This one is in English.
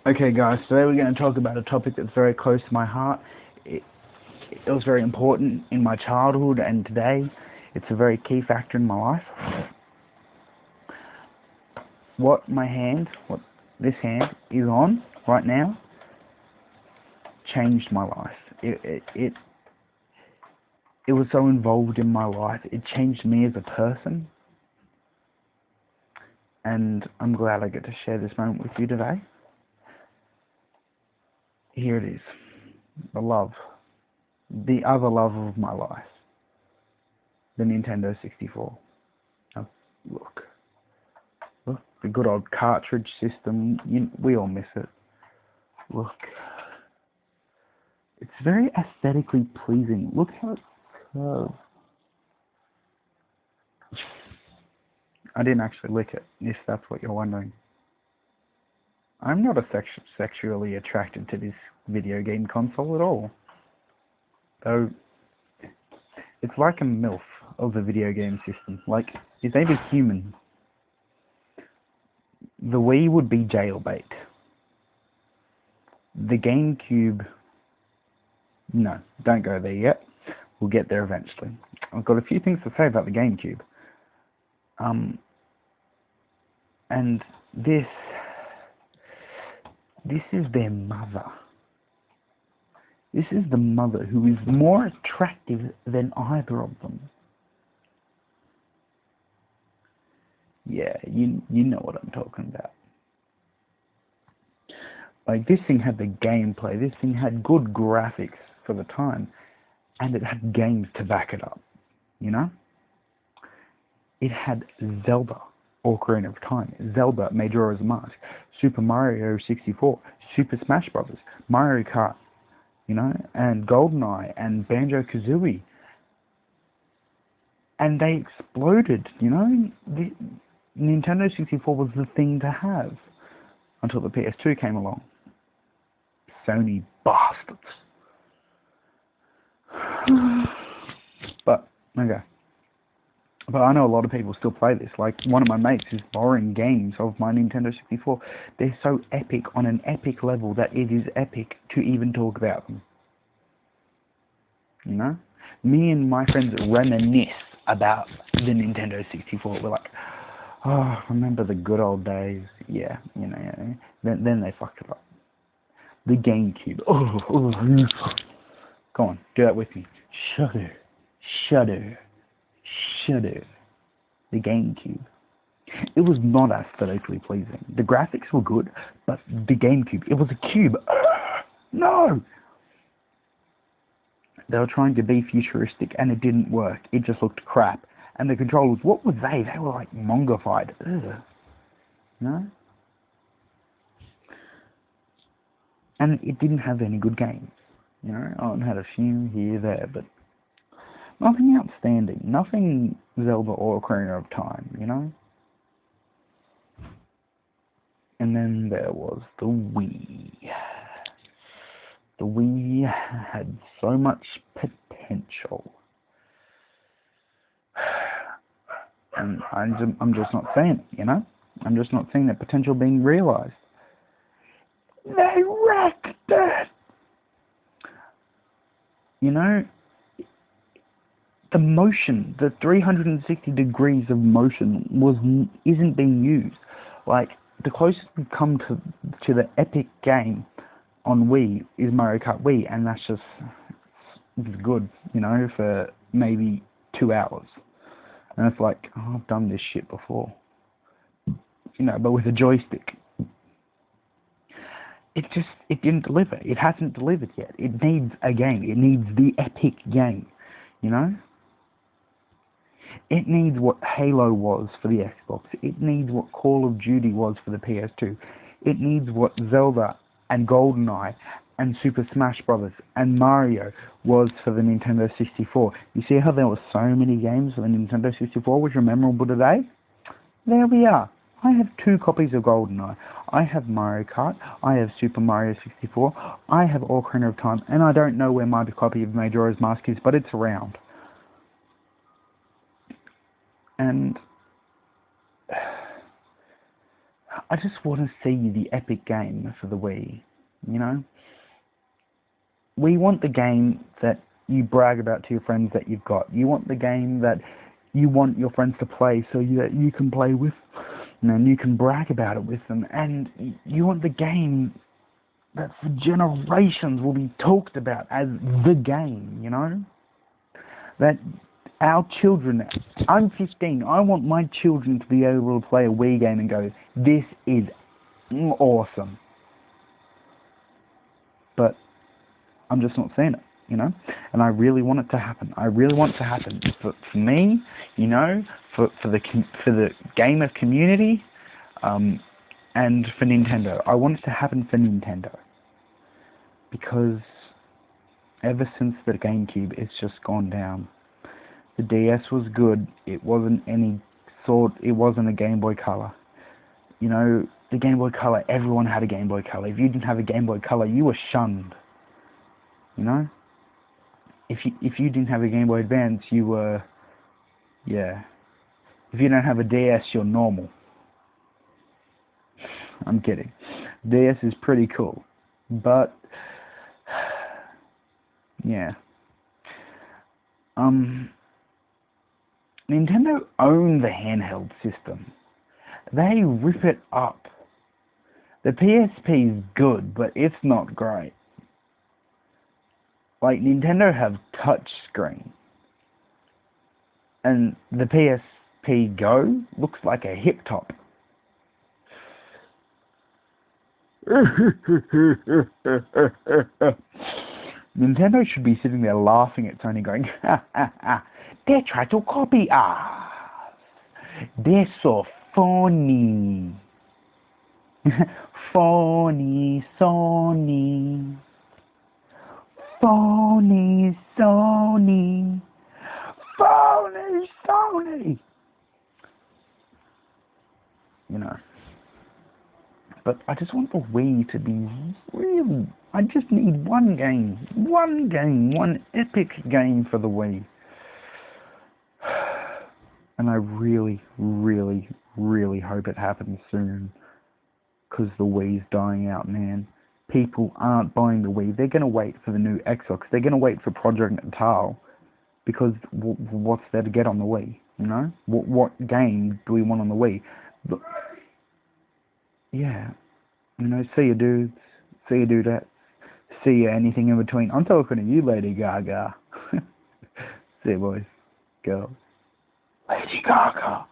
Okay, guys, today we're going to talk about a topic that's very close to my heart. It, it was very important in my childhood, and today it's a very key factor in my life. What this hand is on right now, changed my life. It was so involved in my life. It changed me as a person, and I'm glad I get to share this moment with you today. Here it is, the other love of my life, the Nintendo 64. Now, look, the good old cartridge system, we all miss it. Look, it's very aesthetically pleasing. Look how it's curved. I didn't actually lick it, if that's what you're wondering. I'm not sexually attracted to this video game console at all. Though, it's like a MILF of the video game system. Like, if they were human, the Wii would be jailbait. The GameCube, no, don't go there yet. We'll get there eventually. I've got a few things to say about the GameCube. And this is their mother. This is the mother who is more attractive than either of them. Yeah, you know what I'm talking about. Like, this thing had the gameplay, this thing had good graphics for the time, and it had games to back it up, you know? It had Zelda, Ocarina of Time, Zelda, Majora's Mask, Super Mario 64, Super Smash Bros., Mario Kart, you know, and GoldenEye, and Banjo-Kazooie. And they exploded, you know? The Nintendo 64 was the thing to have until the PS2 came along. Sony bastards. But, okay. But I know a lot of people still play this. Like, one of my mates is borrowing games of my Nintendo 64. They're so epic on an epic level that it is epic to even talk about them. You know? Me and my friends reminisce about the Nintendo 64. We're like, oh, remember the good old days? Yeah, you know. Then they fucked it up. The GameCube. Oh. Go on, do that with me. Shudder. The GameCube. It was not aesthetically pleasing. The graphics were good, but the GameCube, it was a cube. No! They were trying to be futuristic, and it didn't work. It just looked crap. And the controllers, what were they? They were like mongified. Ugh. No? And it didn't have any good games. You know, it had a few here, there, but nothing outstanding. Nothing Zelda or Ocarina of Time, you know? And then there was the Wii. The Wii had so much potential. And I'm just not seeing it, you know? I'm just not seeing that potential being realised. They wrecked it! You know, the motion, the 360 degrees of motion isn't being used. Like, the closest we've come to the epic game on Wii is Mario Kart Wii, and that's just, it's good, you know, for maybe 2 hours. And it's like, oh, I've done this shit before. You know, but with a joystick. It didn't deliver. It hasn't delivered yet. It needs a game. It needs the epic game, you know? It needs what Halo was for the Xbox. It needs what Call of Duty was for the PS2. It needs what Zelda and GoldenEye and Super Smash Bros. And Mario was for the Nintendo 64. You see how there were so many games for the Nintendo 64 which are memorable today? There we are. I have 2 copies of GoldenEye. I have Mario Kart. I have Super Mario 64. I have Ocarina of Time. And I don't know where my copy of Majora's Mask is, but it's around. And I just want to see the epic game for the Wii, you know? We want the game that you brag about to your friends that you've got. You want the game that you want your friends to play so that you can play with them and you can brag about it with them. And you want the game that for generations will be talked about as the game, you know? That our children, I'm 15, I want my children to be able to play a Wii game and go, this is awesome. But I'm just not seeing it, you know? And I really want it to happen. I really want it to happen for me, you know, for the gamer community, and for Nintendo. I want it to happen for Nintendo. Because ever since the GameCube, it's just gone down. The DS was good. It wasn't it wasn't a Game Boy Color. You know, the Game Boy Color, everyone had a Game Boy Color. If you didn't have a Game Boy Color, you were shunned. You know? If you didn't have a Game Boy Advance, you were, yeah. If you don't have a DS, you're normal. I'm kidding. DS is pretty cool. But yeah. Nintendo own the handheld system. They rip it up. The PSP is good, but it's not great. Like, Nintendo have touch screen. And the PSP Go looks like a hip top. Nintendo should be sitting there laughing at Sony going, ha ha ha, they try to copy us. They're so funny. Phony Sony. Phony Sony. Phony Sony. You know. But I just want the Wii to be really... I just need one game, one epic game for the Wii. And I really, really, really hope it happens soon. Because the Wii's dying out, man. People aren't buying the Wii. They're going to wait for the new Xbox. They're going to wait for Project Natal. Because what's there to get on the Wii, you know? What game do we want on the Wii? But, yeah, you know, see you dudes, see you dudettes, see you anything in between. I'm talking to you, Lady Gaga. See you boys, girls. Lady Gaga.